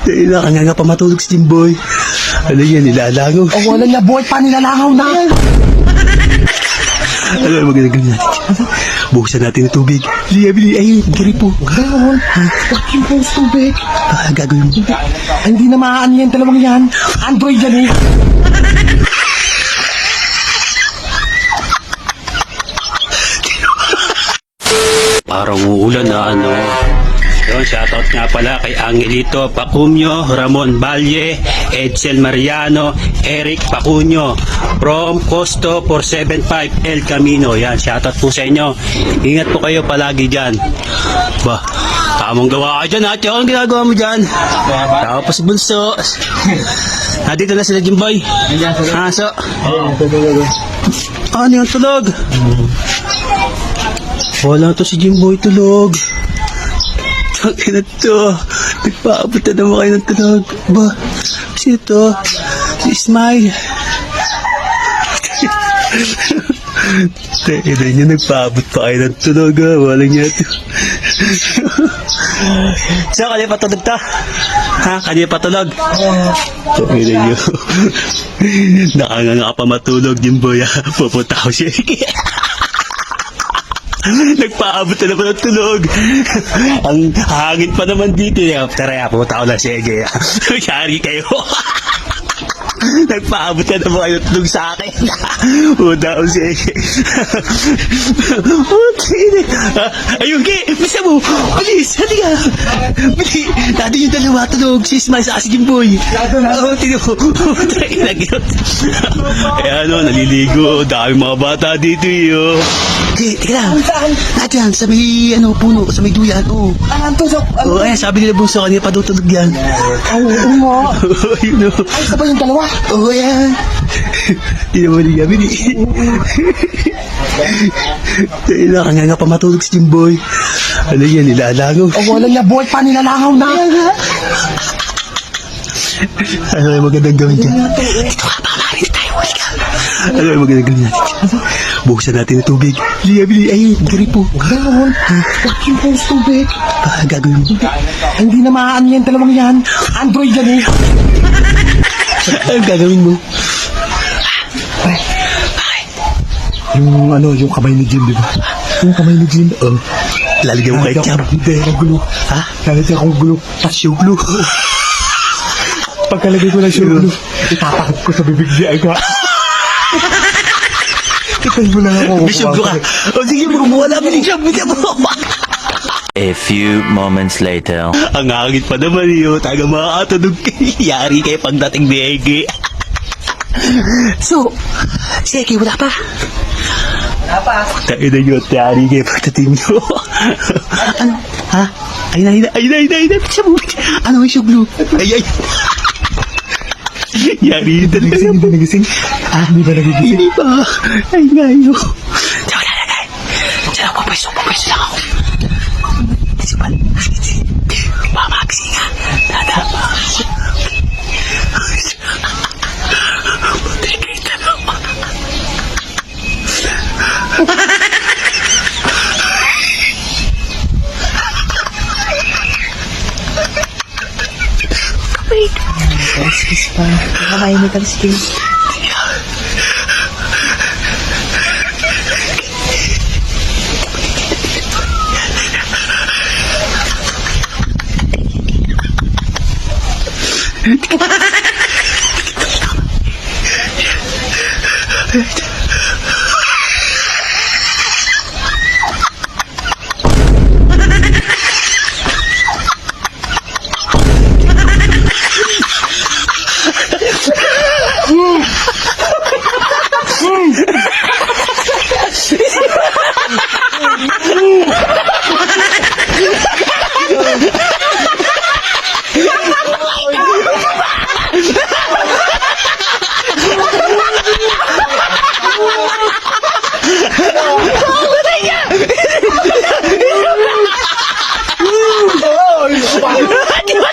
Kaya nga pa matulog si Jimboy. Ano yan, nilalangaw. Oh, wala niya, boy, pa nilalangaw na. Ano ang magandang natin? Buhusan natin ng tubig. Liya, bili, ay, gripo. Ganoon, huwag yung post tubig. Gagawin mo. Ay, hindi na maaano yan, dalawang yan. Android yan eh. Parang uulan na ano. Yun, shoutout nga pala kay Angelito Pacumio, Ramon Valle, Edsel Mariano, Eric Pacunyo, from Costo 475 El Camino. Yan, shoutout po sa inyo. Ingat po kayo palagi dyan. Ba, tamang gawa ka dyan, ate. Anong ginagawa mo dyan? Tapos bunso. Dito na sila, Jimboy. Haso. Ano yung tulog? Wala to si Jimboy tulog. Tangina to. Nagpaabot na naman kayo ng tulog. Ba? Sino to? Si Ismail. Tangina niya, nagpaabot pa kayo ng tulog. Walang niya to. So, kanina pa tulog ta? Ha? Kanina pa tulog? Tangina niyo. Nakanganga pa matulog, Jimboy. Pupunta ko siya. Nagpaabot na naman ang tulog. Ang hangin pa naman dito. Tara, pumunta ko lang si Ege. Yari kayo. Nagpaabot na naman kayo tulog sa akin. Pumunta ko si Ege. Ayun, Ge, bisa mo. Bilis, hali ka. Bilis. Dati yung dalawa tulog. Si Ismail sa si Jimboy. Oo, tinan mo. Eh ano, naliligo. Dami mga bata dito yun. Ge, tika lang. Nadyan, sa may puno, sa may duyan. Oo. Oo, ayan, sabi nila bunso kanina pa daw tulog yan. Oo mo. Ayun o. Ay, sabay yung dalawa. Oo, ayan. Tinan mo niya, bini. Nakanganga pa matulog si Jimboy. Ano yan, nilalangaw. Oh, wala niya, boy, pa nilalangaw na. Ano yung magandang gawin dyan? Dito ka, baka makinig tayo. Huli ka. Ano yung magandang gawin natin? Buhusan natin ng tubig. Liya, bili, ay, gripo. Ganoon, huwag yung post tubig. Gagawin mo. Ay, hindi na maaano yan, dalawang yan. Android yan eh. Ang gagawin mo? Yung kamay ni Jim, di ba? Yung kamay ni Jim. Lalagyan mo kay Cham. Hindi, ang gulo. Ha? Lalagyan akong gulo. Yung glue. Pagkalagay ko ng gulo, itatakot ko sa bibig niya. Itayin mo lang ako. Bishop ka. O sige, magbubuha namin yung Cham. A few moments later. Ang hangin pa naman yun. Taga makakatunog kayo. Yari kayo pagdating ni Ege. So, si Ege wala pa? Wala pa. Tayo na yun. Yari kayo pagdating nyo. Ano? Ha? Ayun na. Ano yung suglo? Ay. Yari yun talaga. Hindi nagising. Hindi ba nagigising? Hindi pa. Ay, ngayon. Diyan wala na, guys. Diyan ako, papwesto lang ako. Sipan. Mamagising nga. Dadama. Patikita naman. Wait. Kaliskis pa. Nakakain ni kaliskis. Di ba